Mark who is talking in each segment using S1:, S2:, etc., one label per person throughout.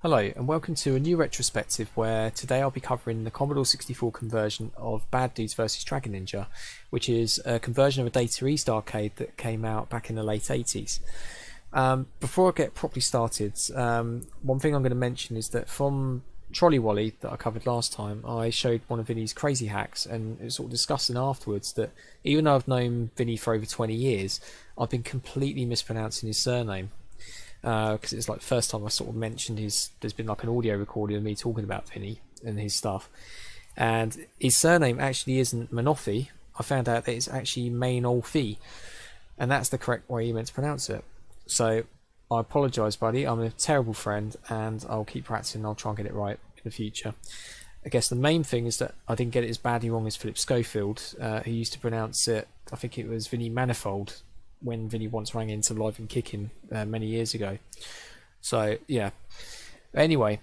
S1: Hello and welcome to a new retrospective where today I'll be covering the Commodore 64 conversion of Bad Dudes vs Dragon Ninja, which is a conversion of a Data East arcade that came out back in the late 80s. Before I get properly started, one thing I'm going to mention is that from Trolley Wally that I covered last time, I showed one of Vinny's crazy hacks, and it was sort of discussing afterwards that even though I've known Vinny for over 20 years, I've been completely mispronouncing his surname. Because it's like the first time I sort of mentioned there's been like an audio recording of me talking about Vinny and his stuff, and his surname actually isn't Manofi. I found out that it's actually Mainolfi, and that's the correct way you meant to pronounce it. So I apologise, buddy. I'm a terrible friend, and I'll keep practicing. I'll try and get it right in the future. I guess the main thing is that I didn't get it as badly wrong as Philip Schofield, who used to pronounce it, I think it was Vinny Manifold, when Vinny once rang into Live and Kicking many years ago. So yeah, anyway,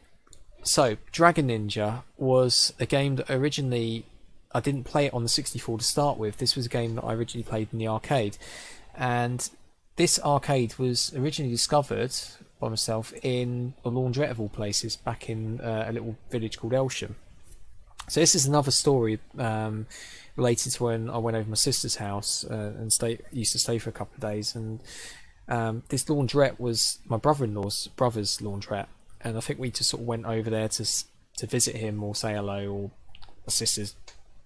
S1: so Dragon Ninja was a game that originally I didn't play it on the 64 to start with. This was a game that I originally played in the arcade, and this arcade was originally discovered by myself in a laundrette of all places back in a little village called Elsham. So this is another story related to when I went over my sister's house and used to stay for a couple of days, and this laundrette was my brother-in-law's brother's laundrette, and I think we just sort of went over there to visit him or say hello, or my sister's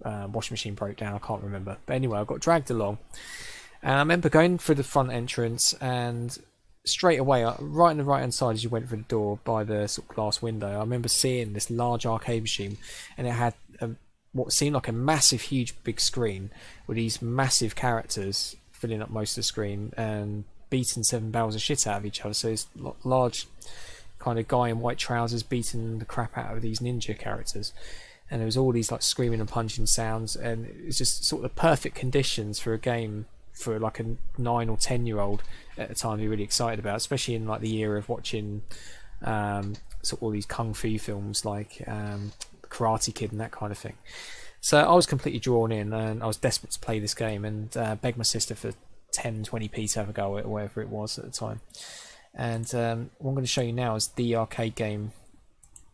S1: washing machine broke down, I can't remember, but anyway I got dragged along, and I remember going through the front entrance, and straight away, right on the right hand side as you went through the door by the sort of glass window, I remember seeing this large arcade machine, and it had what seemed like a massive, huge, big screen with these massive characters filling up most of the screen and beating 7 barrels of shit out of each other. So this large kind of guy in white trousers beating the crap out of these ninja characters, and there was all these like screaming and punching sounds, and it was just sort of the perfect conditions for a game for like a 9 or 10-year-old at the time to be really excited about, especially in like the era of watching sort of all these kung fu films like Karate Kid and that kind of thing. So I was completely drawn in, and I was desperate to play this game, and begged my sister for 10-20p to have a go at it, or whatever it was at the time. And what I'm going to show you now is the arcade game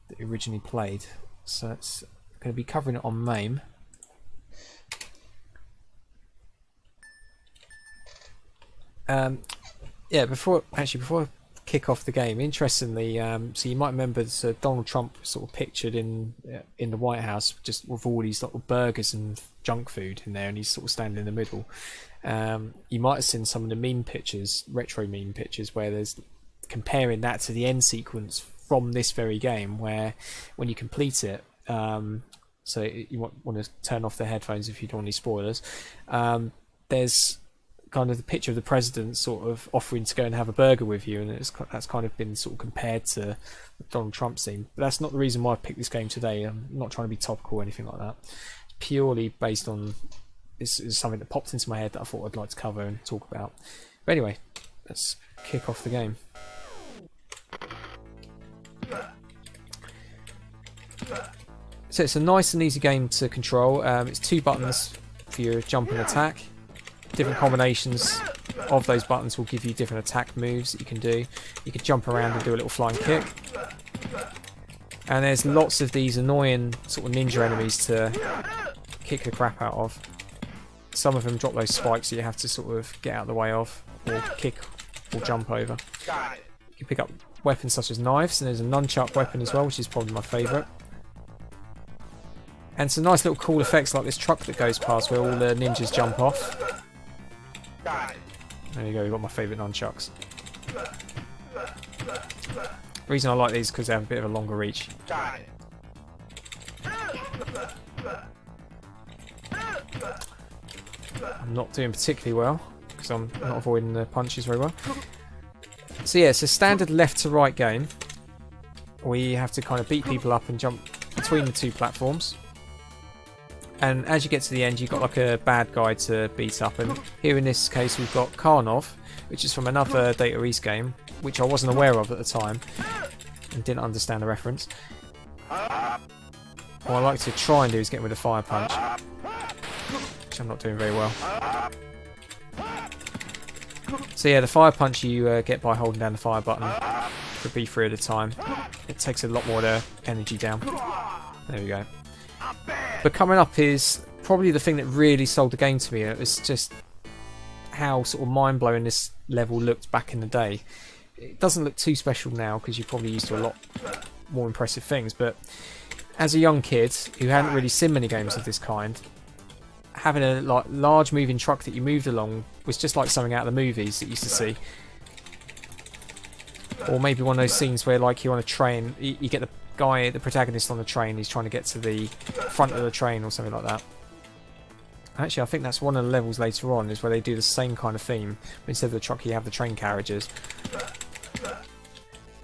S1: that we originally played. So it's going to be covering it on MAME. Yeah, before I kick off the game, interestingly, so you might remember Donald Trump sort of pictured in the White House just with all these little burgers and junk food in there, and he's sort of standing in the middle. You might have seen some of the meme pictures, retro meme pictures, where there's comparing that to the end sequence from this very game, where when you complete it, so you want to turn off the headphones if you don't want any spoilers, there's kind of the picture of the president sort of offering to go and have a burger with you, and that's kind of been sort of compared to the Donald Trump scene. But that's not the reason why I picked this game today. I'm not trying to be topical or anything like that. It's purely based on this is something that popped into my head that I thought I'd like to cover and talk about. But anyway, let's kick off the game. So it's a nice and easy game to control. It's 2 buttons for your jump and attack. Different combinations of those buttons will give you different attack moves that you can do. You can jump around and do a little flying kick. And there's lots of these annoying sort of ninja enemies to kick the crap out of. Some of them drop those spikes that you have to sort of get out of the way of, or kick or jump over. You can pick up weapons such as knives, and there's a nunchuck weapon as well, which is probably my favourite. And some nice little cool effects like this truck that goes past where all the ninjas jump off. There you go, we've got my favourite nunchucks. The reason I like these is because they have a bit of a longer reach. I'm not doing particularly well because I'm not avoiding the punches very well. So yeah, it's a standard left to right game. We have to kind of beat people up and jump between the 2 platforms. And as you get to the end, you've got like a bad guy to beat up, and here in this case we've got Karnov, which is from another Data East game, which I wasn't aware of at the time and didn't understand the reference. What I like to try and do is get with a fire punch, which I'm not doing very well. So yeah, the fire punch you get by holding down the fire button. for B3 at a time. It takes a lot more of their energy down. There we go. But coming up is probably the thing that really sold the game to me. It was just how sort of mind-blowing this level looked back in the day. It doesn't look too special now because you're probably used to a lot more impressive things, but as a young kid who hadn't really seen many games of this kind, having a large moving truck that you moved along was just like something out of the movies that you used to see. Or maybe one of those scenes where like you're on a train, you get the protagonist on the train, he's trying to get to the front of the train or something like that. Actually, I think that's one of the levels later on, is where they do the same kind of theme, but instead of the truck you have the train carriages.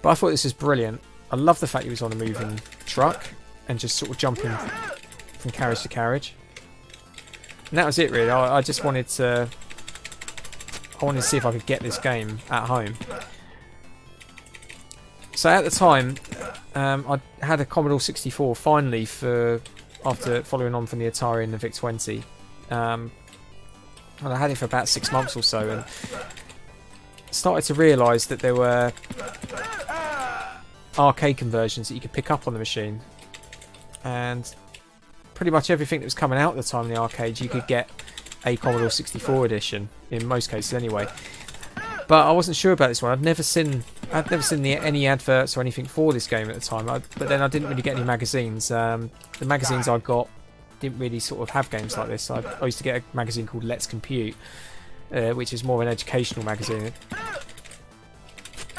S1: But I thought this was brilliant. I love the fact he was on a moving truck and just sort of jumping from carriage to carriage. And that was it really. I just wanted to see if I could get this game at home. So at the time, I had a Commodore 64 finally after following on from the Atari and the VIC-20. And I had it for about 6 months or so, and started to realise that there were arcade conversions that you could pick up on the machine, and pretty much everything that was coming out at the time in the arcades you could get a Commodore 64 edition, in most cases anyway. But I wasn't sure about this one. I'd never seen any adverts or anything for this game at the time. But then I didn't really get any magazines. The magazines I got didn't really sort of have games like this. I used to get a magazine called Let's Compute, which is more of an educational magazine.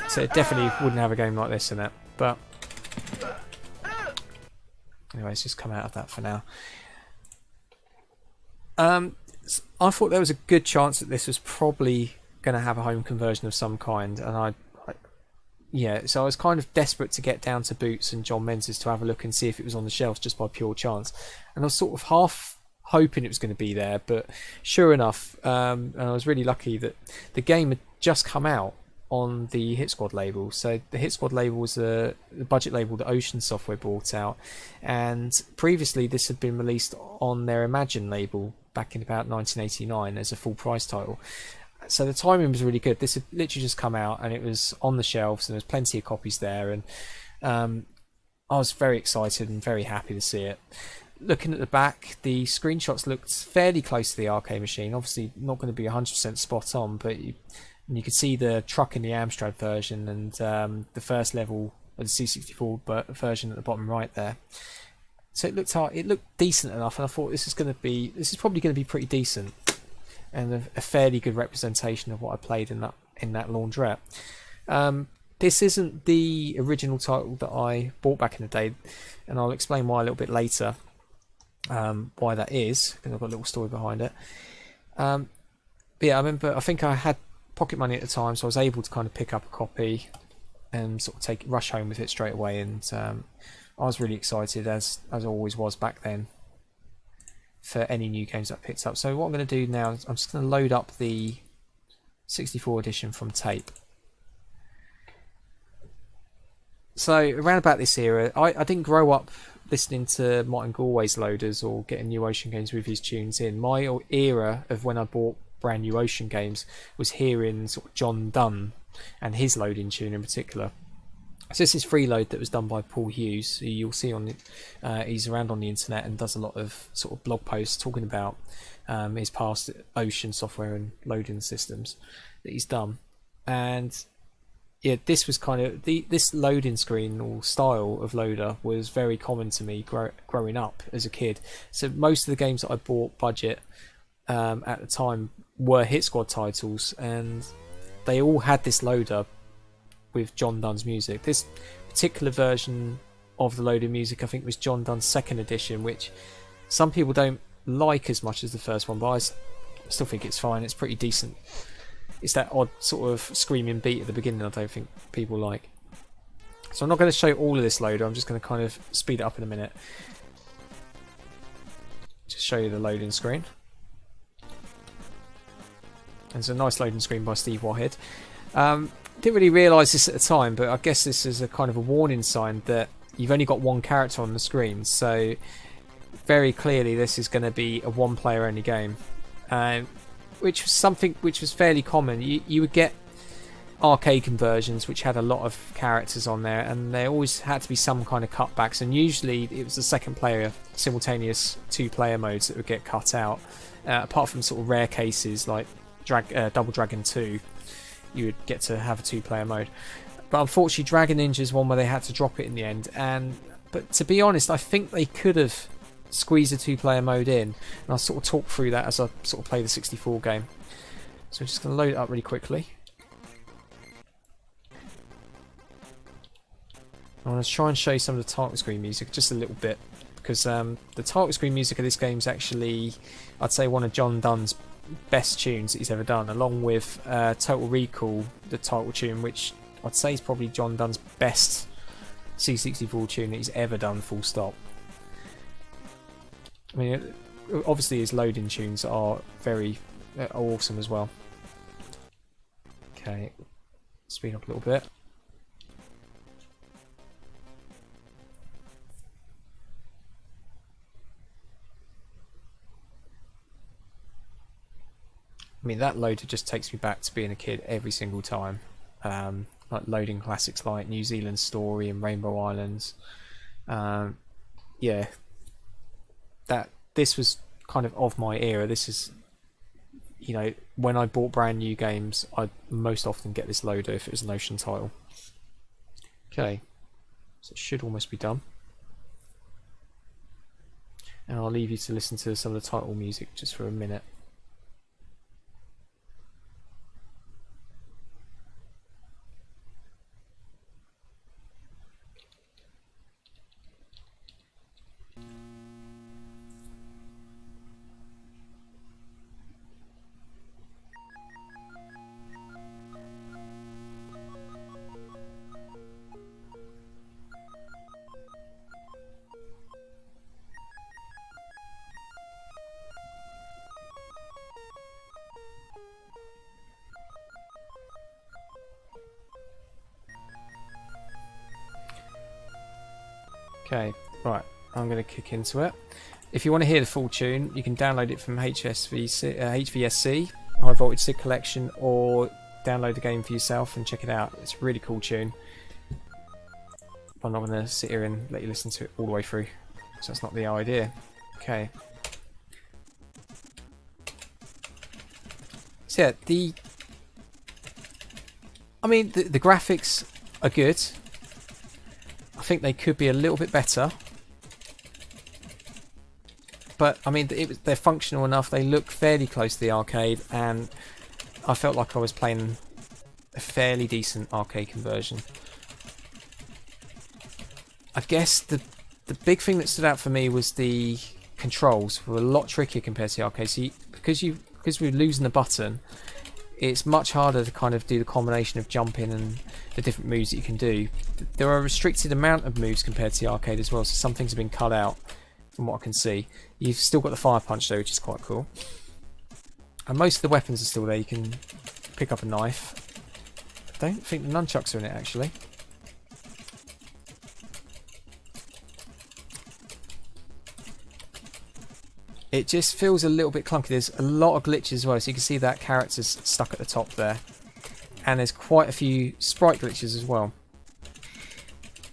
S1: So it definitely wouldn't have a game like this in it. But anyway, let's just come out of that for now. I thought there was a good chance that this was probably going to have a home conversion of some kind, and so I was kind of desperate to get down to Boots and John Menzies to have a look and see if it was on the shelves just by pure chance, and I was sort of half hoping it was going to be there, but sure enough, and I was really lucky that the game had just come out on the Hit Squad label. So the Hit Squad label was the budget label that Ocean Software brought out, and previously this had been released on their Imagine label back in about 1989 as a full price title. So the timing was really good. This had literally just come out and it was on the shelves and there was plenty of copies there, and I was very excited and very happy to see it. Looking at the back, the screenshots looked fairly close to the arcade machine. Obviously not going to be 100% spot on, but you could see the truck in the Amstrad version and the first level of the C64 version at the bottom right there. So it looked decent enough, and I thought this is probably going to be pretty decent, and a fairly good representation of what I played in that laundrette. This isn't the original title that I bought back in the day, and I'll explain why a little bit later. Why that is, because I've got a little story behind it. But yeah, I think I had pocket money at the time, so I was able to kind of pick up a copy and sort of rush home with it straight away, and I was really excited, as I always was back then, for any new games that I picked up. So what I'm going to do now is I'm just going to load up the 64 edition from tape. So around about this era, I didn't grow up listening to Martin Galway's loaders or getting new Ocean games with his tunes in. My era of when I bought brand new Ocean games was hearing sort of John Dunn and his loading tune in particular. So this is Freeload that was done by Paul Hughes, who you'll see on he's around on the internet and does a lot of sort of blog posts talking about his past Ocean software and loading systems that he's done. And yeah, this was kind of this loading screen or style of loader was very common to me growing up as a kid. So most of the games that I bought budget at the time were Hit Squad titles, and they all had this loader with John Dunn's music. This particular version of the loaded music I think was John Dunn's second edition, which some people don't like as much as the first one, but I still think it's fine. It's pretty decent. It's that odd sort of screaming beat at the beginning I don't think people like. So I'm not going to show all of this loader, I'm just going to kind of speed it up in a minute. Just show you the loading screen. And it's a nice loading screen by Steve Wahed. Didn't really realise this at the time, but I guess this is a kind of a warning sign that you've only got one character on the screen, so very clearly this is going to be a one player only game, which was something which was fairly common. You would get arcade conversions which had a lot of characters on there, and there always had to be some kind of cutbacks, and usually it was the second player simultaneous two-player modes that would get cut out, apart from sort of rare cases like Double Dragon 2, you would get to have a two-player mode. But unfortunately Dragon Ninja is one where they had to drop it in the end, but to be honest, I think they could have squeezed a two-player mode in, and I'll sort of talk through that as I sort of play the 64 game. So I'm just going to load it up really quickly. I want to try and show you some of the title screen music just a little bit, because the title screen music of this game is actually, I'd say, one of John Dunn's best tunes that he's ever done, along with Total Recall, the title tune, which I'd say is probably John Dunn's best C64 tune that he's ever done, full stop. I mean, obviously his loading tunes are very awesome as well. Okay, speed up a little bit. I mean, that loader just takes me back to being a kid every single time. Like loading classics like New Zealand Story and Rainbow Islands. Yeah, this was kind of my era. This is, you know, when I bought brand new games, I'd most often get this loader if it was an Ocean title. Okay, so it should almost be done. And I'll leave you to listen to some of the title music just for a minute. Okay, right, I'm going to kick into it. If you want to hear the full tune, you can download it from HVSC, High Voltage SID Collection, or download the game for yourself and check it out. It's a really cool tune. I'm not going to sit here and let you listen to it all the way through, so that's not the idea. Okay. So yeah, the graphics are good. I think they could be a little bit better, but I mean they're functional enough. They look fairly close to the arcade, and I felt like I was playing a fairly decent arcade conversion. I guess the big thing that stood out for me was the controls were a lot trickier compared to the arcade. So because we're losing the button, it's much harder to kind of do the combination of jumping and the different moves that you can do. There are a restricted amount of moves compared to the arcade as well, so some things have been cut out from what I can see. You've still got the fire punch though, which is quite cool. And most of the weapons are still there. You can pick up a knife. I don't think the nunchucks are in it actually. It just feels a little bit clunky. There's a lot of glitches as well, so you can see that character's stuck at the top there. And there's quite a few sprite glitches as well.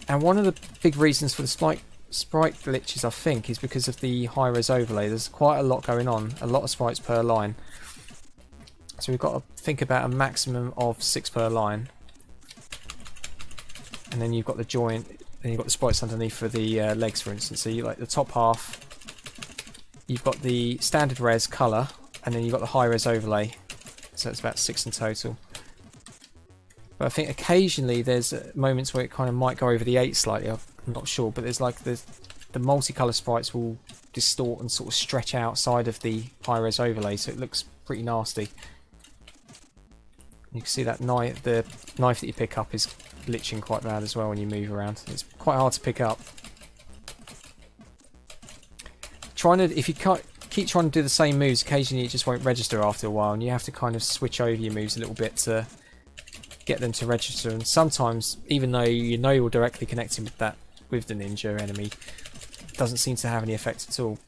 S1: And one of the big reasons for the sprite glitches, I think, is because of the high-res overlay. There's quite a lot going on, a lot of sprites per line. So we've got to think about a maximum of 6 per line. And then you've got the joint, and you've got the sprites underneath for the legs, for instance. So you like the top half. You've got the standard res colour, and then you've got the high res overlay, so it's about 6 in total. But I think occasionally there's moments where it kind of might go over the 8 slightly, I'm not sure, but there's like the multicolour sprites will distort and sort of stretch outside of the high res overlay, so it looks pretty nasty. You can see that knife, the knife that you pick up is glitching quite bad as well when you move around. It's quite hard to pick up. If you keep trying to do the same moves, occasionally it just won't register after a while, and you have to kind of switch over your moves a little bit to get them to register. And sometimes, even though you know you're directly connecting with the ninja enemy, it doesn't seem to have any effect at all.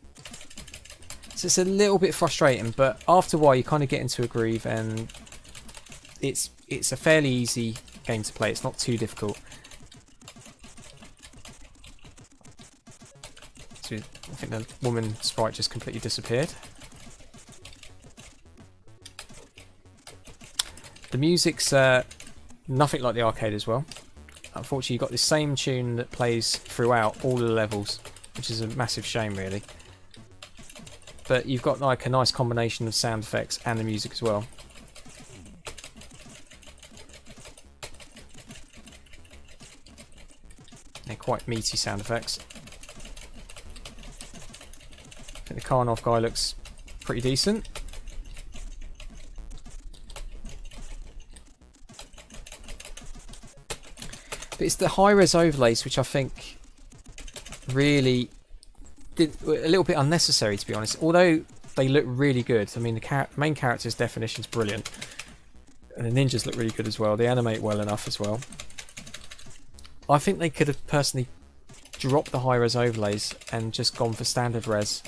S1: So it's a little bit frustrating, but after a while you kind of get into a groove, and it's a fairly easy game to play. It's not too difficult. So I think the woman sprite just completely disappeared. The music's nothing like the arcade as well. Unfortunately, you've got the same tune that plays throughout all the levels, which is a massive shame, really. But you've got like a nice combination of sound effects and the music as well. They're quite meaty sound effects. I think the Karnov guy looks pretty decent. But it's the high-res overlays which I think really were a little bit unnecessary, to be honest. Although they look really good. I mean, the main character's definition's brilliant. And the ninjas look really good as well. They animate well enough as well. I think they could have personally dropped the high-res overlays and just gone for standard res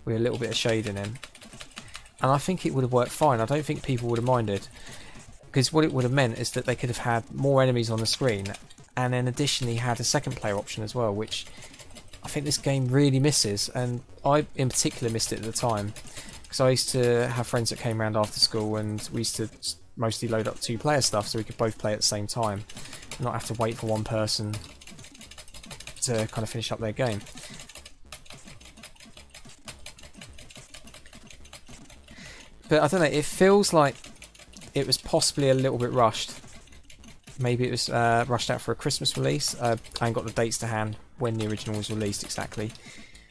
S1: with a little bit of shading in. And I think it would have worked fine. I don't think people would have minded. Because what it would have meant is that they could have had more enemies on the screen, and then additionally had a second player option as well, which I think this game really misses. And I in particular missed it at the time, because I used to have friends that came around after school, and we used to mostly load up 2-player stuff so we could both play at the same time, and not have to wait for one person to kind of finish up their game. But I don't know, it feels like it was possibly a little bit rushed. Maybe it was rushed out for a Christmas release. I ain't got the dates to hand when the original was released exactly.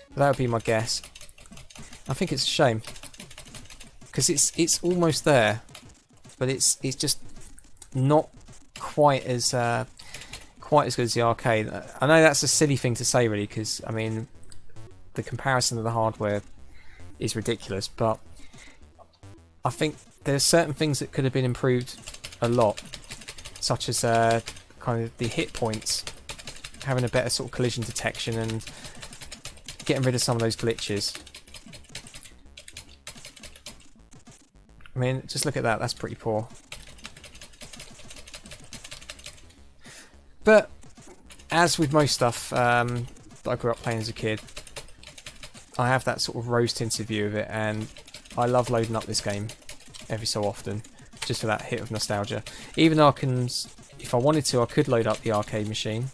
S1: But that would be my guess. I think it's a shame, because it's almost there, but it's just not quite as good as the arcade. I know that's a silly thing to say, really, because I mean the comparison of the hardware is ridiculous, but I think there's certain things that could have been improved a lot, such as kind of the hit points, having a better sort of collision detection and getting rid of some of those glitches. I mean, just look at that, that's pretty poor. But as with most stuff that I grew up playing as a kid, I have that sort of rose-tinted view of it, and I love loading up this game every so often, just for that hit of nostalgia. Even though I can, if I wanted to, I could load up the arcade machine.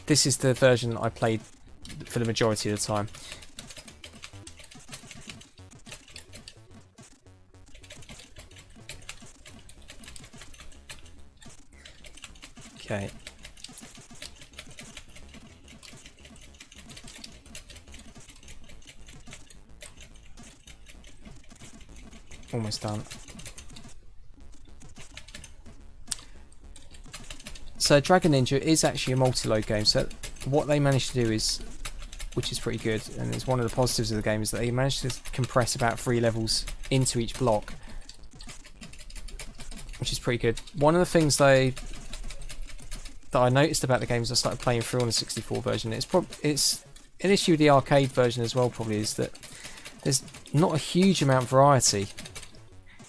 S1: This is the version I played for the majority of the time. Okay. Almost done. So Dragon Ninja is actually a multi-load game, so what they managed to do is, which is pretty good, and it's one of the positives of the game, is that they managed to compress about 3 levels into each block, which is pretty good. One of the things that I noticed about the game as I started playing through on the 64 version, it's an issue with the arcade version as well, probably, is that there's not a huge amount of variety.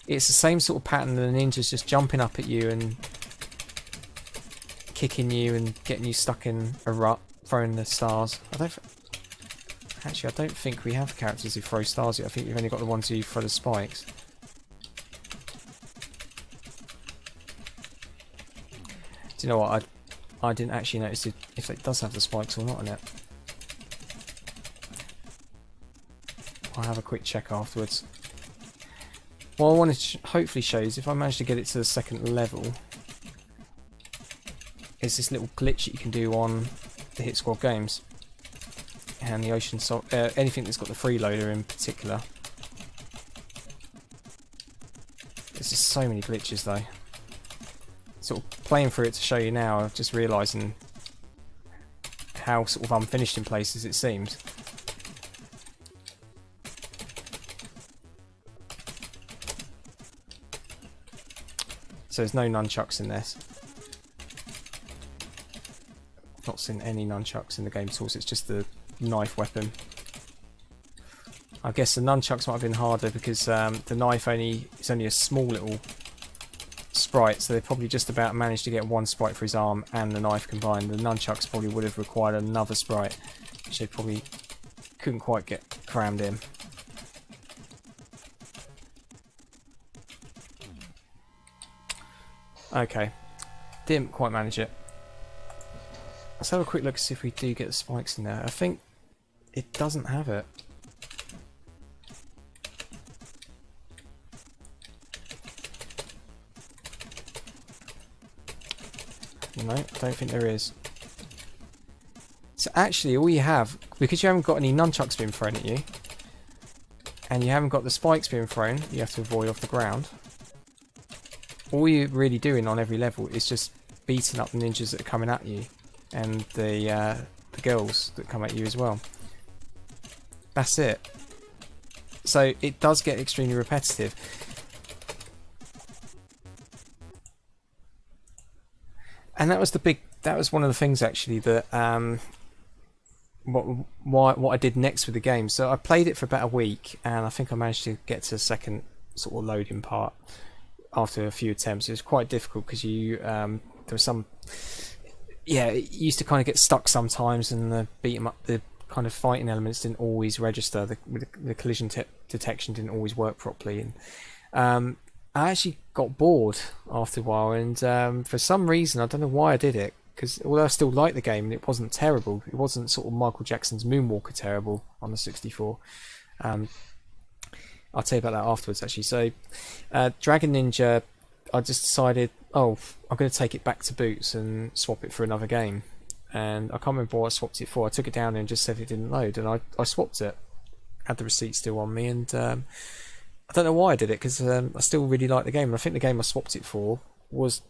S1: It's the same sort of pattern, the ninjas just jumping up at you and kicking you and getting you stuck in a rut, throwing the stars. I don't think we have characters who throw stars yet. I think we've only got the ones who throw the spikes. Do you know what? I didn't actually notice if it does have the spikes or not in it. I'll have a quick check afterwards. What I want to hopefully show you is if I manage to get it to the second level, is this little glitch that you can do on the Hit Squad games and the Ocean anything that's got the freeloader in particular. There's just so many glitches though. Sort of playing through it to show you now, just realising how sort of unfinished in places it seems. So there's no nunchucks in this. Not seen any nunchucks in the game at all, so it's just the knife weapon. I guess the nunchucks might have been harder because the knife is only a small little sprite, so they probably just about managed to get one sprite for his arm and the knife combined. The nunchucks probably would have required another sprite, which they probably couldn't quite get crammed in. Okay, didn't quite manage it. Let's have a quick look, see if we do get the spikes in there. I think it doesn't have it. No, I don't think there is. So actually all you have, because you haven't got any nunchucks being thrown at you, and you haven't got the spikes being thrown, you have to avoid off the ground. All you're really doing on every level is just beating up the ninjas that are coming at you, and the girls that come at you as well. That's it. So it does get extremely repetitive. And that was one of the things actually that what I did next with the game. So I played it for about a week, and I think I managed to get to the second sort of loading part after a few attempts. It was quite difficult because there was some, yeah, it used to kind of get stuck sometimes, and the beat 'em up, the kind of fighting elements didn't always register. The collision detection didn't always work properly, and I actually got bored after a while, and for some reason, I don't know why I did it, because although I still liked the game and it wasn't terrible, it wasn't sort of Michael Jackson's Moonwalker terrible on the 64. I'll tell you about that afterwards actually. So Dragon Ninja, I just decided, oh, I'm going to take it back to Boots and swap it for another game. And I can't remember what I swapped it for. I took it down and just said it didn't load, and I swapped it. Had the receipt still on me, and I don't know why I did it, because I still really like the game, and I think the game I swapped it for was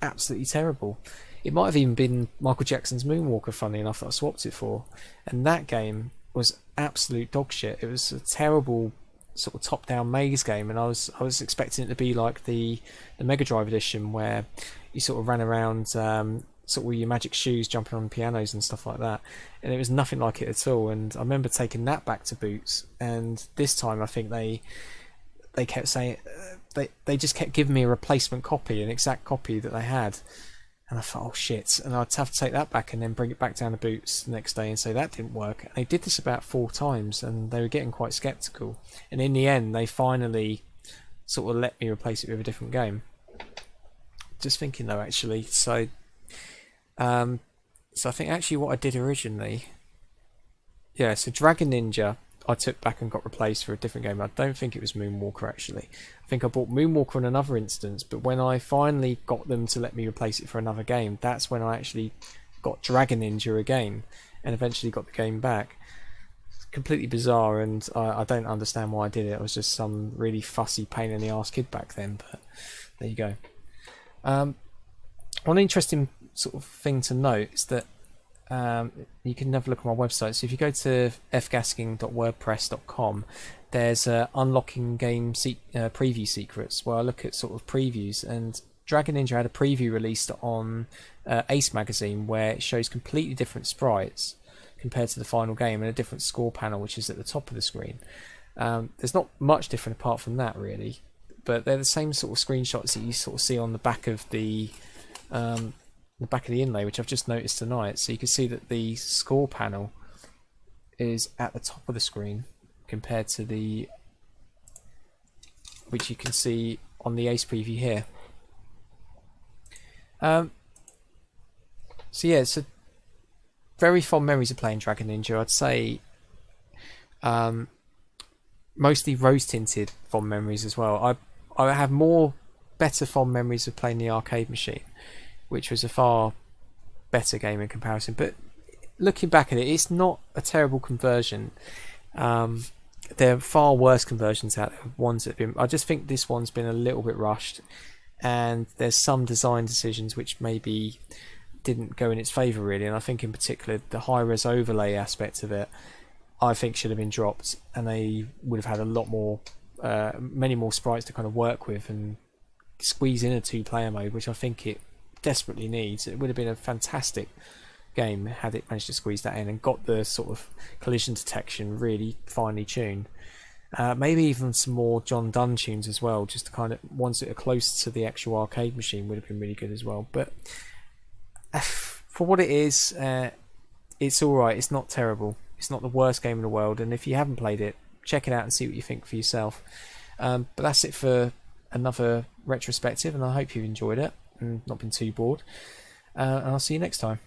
S1: absolutely terrible. It might have even been Michael Jackson's Moonwalker, funny enough, that I swapped it for, and that game was absolute dog shit. It was a terrible sort of top-down maze game, and I was expecting it to be like the Mega Drive edition, where you sort of ran around sort of with your magic shoes, jumping on pianos and stuff like that, and it was nothing like it at all. And I remember taking that back to Boots, and this time I think they kept saying, they just kept giving me a replacement copy, an exact copy that they had, and I thought, oh shit, and I'd have to take that back and then bring it back down to Boots the next day and say that didn't work. And they did this about 4 times, and they were getting quite sceptical, and in the end they finally sort of let me replace it with a different game. Just thinking though, actually, so I think actually what I did originally, yeah, so Dragon Ninja I took back and got replaced for a different game. I don't think it was Moonwalker actually. I think I bought Moonwalker on another instance, but when I finally got them to let me replace it for another game, that's when I actually got Dragon Ninja again, and eventually got the game back. It's completely bizarre, and I don't understand why I did it. I was just some really fussy pain in the arse kid back then, but there you go. One interesting sort of thing to note is that you can have a look at my website. So if you go to fgasking.wordpress.com, there's unlocking game preview secrets, where I look at sort of previews, and Dragon Ninja had a preview released on Ace magazine where it shows completely different sprites compared to the final game, and a different score panel which is at the top of the screen. There's not much different apart from that really, but they're the same sort of screenshots that you sort of see on the back of the inlay, which I've just noticed tonight. So you can see that the score panel is at the top of the screen compared to the, which you can see on the Ace preview here. So yeah, so very fond memories of playing Dragon Ninja. I'd say mostly rose tinted fond memories as well. I have better fond memories of playing the arcade machine, which was a far better game in comparison. But looking back at it, it's not a terrible conversion. There are far worse conversions out there, ones that have been, I just think this one's been a little bit rushed, and there's some design decisions which maybe didn't go in its favour really, and I think in particular the high-res overlay aspect of it I think should have been dropped, and they would have had a lot more, many more sprites to kind of work with and squeeze in a 2-player mode, which I think it desperately needs. It would have been a fantastic game had it managed to squeeze that in and got the sort of collision detection really finely tuned. Maybe even some more John Donne tunes as well, just to kind of ones that are close to the actual arcade machine would have been really good as well. But for what it is, it's alright. It's not terrible. It's not the worst game in the world, and if you haven't played it, check it out and see what you think for yourself. But that's it for another retrospective, and I hope you've enjoyed it and not been too bored. And I'll see you next time.